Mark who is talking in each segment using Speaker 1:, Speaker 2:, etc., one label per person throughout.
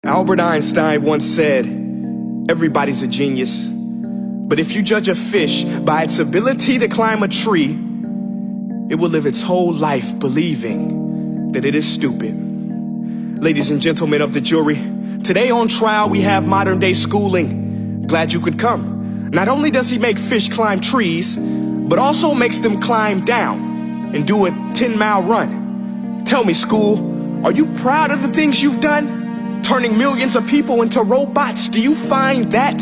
Speaker 1: Albert Einstein once said, everybody's a genius, but if you judge a fish by its ability to climb a tree, it will live its whole life believing that it is stupid. Ladies and gentlemen of the jury, today on trial we have modern day schooling. Glad you could come. Not only does he make fish climb trees, but also makes them climb down and do a 10-mile run. Tell me, school, are you proud of the things you've done? Turning millions of people into robots, do you find that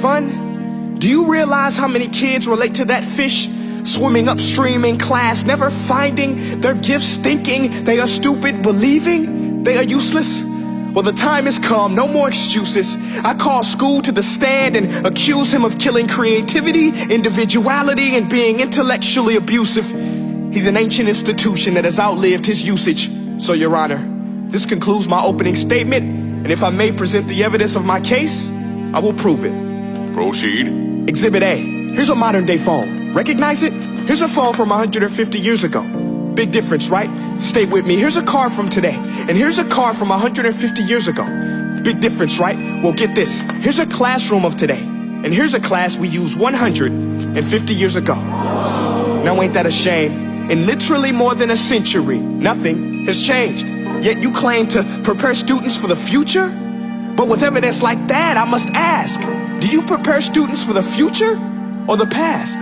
Speaker 1: fun? Do you realize how many kids relate to that fish? Swimming upstream in class, never finding their gifts, thinking they are stupid, believing they are useless? Well, the time has come, no more excuses. I call school to the stand and accuse him of killing creativity, individuality, and being intellectually abusive. He's an ancient institution that has outlived his usage. So, Your Honor, this concludes my opening statement, and if I may present the evidence of my case, I will prove it.
Speaker 2: Proceed.
Speaker 1: Exhibit A. Here's a modern day phone. Recognize it? Here's a phone from 150 years ago. Big difference, right? Stay with me. Here's a car from today, and here's a car from 150 years ago. Big difference, right? Well, get this. Here's a classroom of today, and here's a class we used 150 years ago. Now ain't that a shame? In literally more than a century, nothing has changed. Yet you claim to prepare students for the future? But with evidence like that, I must ask, do you prepare students for the future or the past?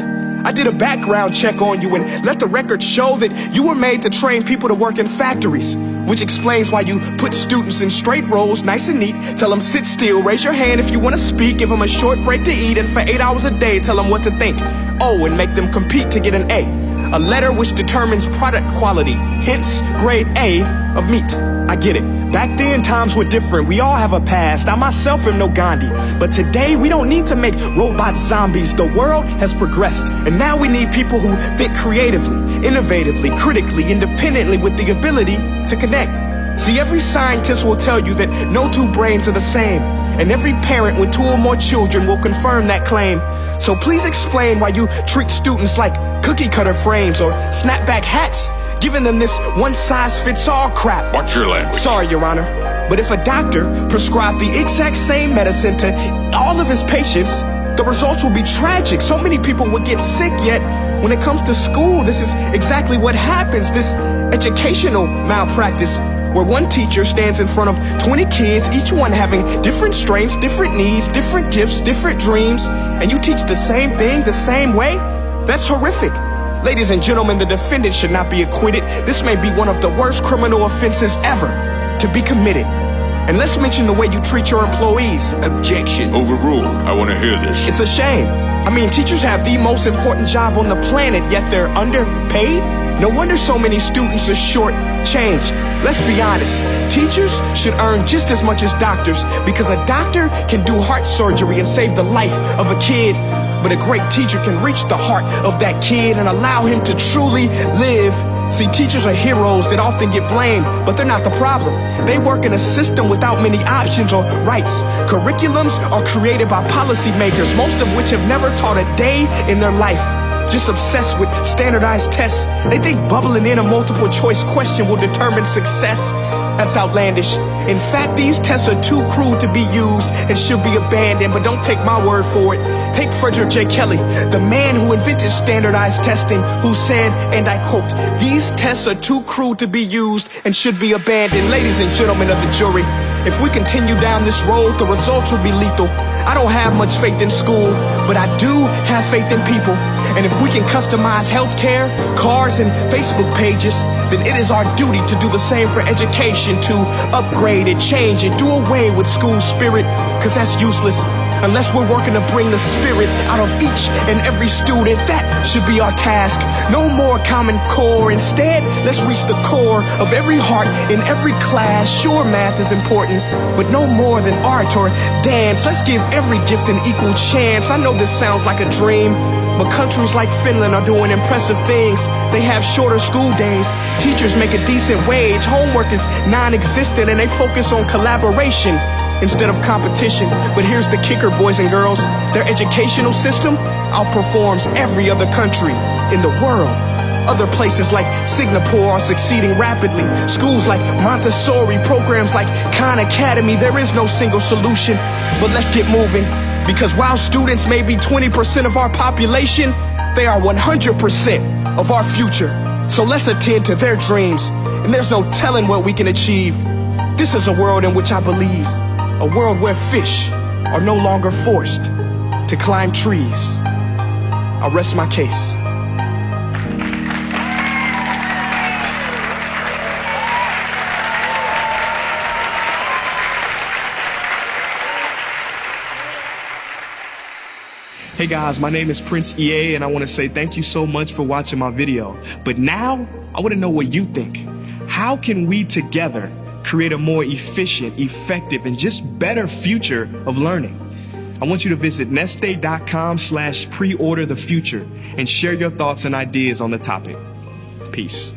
Speaker 1: I did a background check on you and let the record show that you were made to train people to work in factories, which explains why you put students in straight rows, nice and neat, tell them sit still, raise your hand if you want to speak, give them a short break to eat, and for 8 hours a day tell them what to think. Oh, and make them compete to get an A letter which determines product quality, hence grade A of meat. I get it. Back then, times were different. We all have a past. I myself am no Gandhi. But today, we don't need to make robot zombies. The world has progressed. And now we need people who think creatively, innovatively, critically, independently, with the ability to connect. See, every scientist will tell you that no two brains are the same. And every parent with 2 or more children will confirm that claim. So please explain why you treat students like cookie cutter frames or snapback hats, giving them this one-size-fits-all crap.
Speaker 2: Watch your language.
Speaker 1: Sorry, Your Honor, but if a doctor prescribed the exact same medicine to all of his patients, the results will be tragic. So many people would get sick, yet when it comes to school, this is exactly what happens. This educational malpractice, where one teacher stands in front of 20 kids, each one having different strengths, different needs, different gifts, different dreams, and you teach the same thing the same way? That's horrific. Ladies and gentlemen, the defendant should not be acquitted. This may be one of the worst criminal offenses ever to be committed. And let's mention the way you treat your employees.
Speaker 2: Objection. Overruled. I want to hear this.
Speaker 1: It's a shame. I mean, teachers have the most important job on the planet, yet they're underpaid? No wonder so many students are short-changed. Let's be honest. Teachers should earn just as much as doctors, because a doctor can do heart surgery and save the life of a kid. But a great teacher can reach the heart of that kid and allow him to truly live. See, teachers are heroes that often get blamed, but they're not the problem. They work in a system without many options or rights. Curriculums are created by policymakers, most of which have never taught a day in their life. Just obsessed with standardized tests. They think bubbling in a multiple choice question will determine success. That's outlandish. In fact, these tests are too cruel to be used and should be abandoned, but don't take my word for it. Take Frederick J. Kelly, the man who invented standardized testing, who said, and I quote, "These tests are too cruel to be used and should be abandoned." Ladies and gentlemen of the jury, if we continue down this road, the results will be lethal. I don't have much faith in school, but I do have faith in people. And if we can customize healthcare, cars, and Facebook pages, then it is our duty to do the same for education, to upgrade it, change it, do away with school spirit, because that's useless. Unless we're working to bring the spirit out of each and every student, that should be our task. No more Common Core. Instead, let's reach the core of every heart in every class. Sure, math is important, but no more than art or dance. Let's give every gift an equal chance. I know this sounds like a dream, but countries like Finland are doing impressive things. They have shorter school days. Teachers make a decent wage. Homework is non-existent, and they focus on collaboration instead of competition. But here's the kicker, boys and girls. Their educational system outperforms every other country in the world. Other places like Singapore are succeeding rapidly. Schools like Montessori, programs like Khan Academy, there is no single solution. But let's get moving, because while students may be 20% of our population, they are 100% of our future. So let's attend to their dreams, and there's no telling what we can achieve. This is a world in which I believe, a world where fish are no longer forced to climb trees. I'll rest my case. Hey guys, my name is Prince EA, and I want to say thank you so much for watching my video. But now, I want to know what you think. How can we together create a more efficient, effective, and just better future of learning? I want you to visit nestday.com/preorderthefuture and share your thoughts and ideas on the topic. Peace.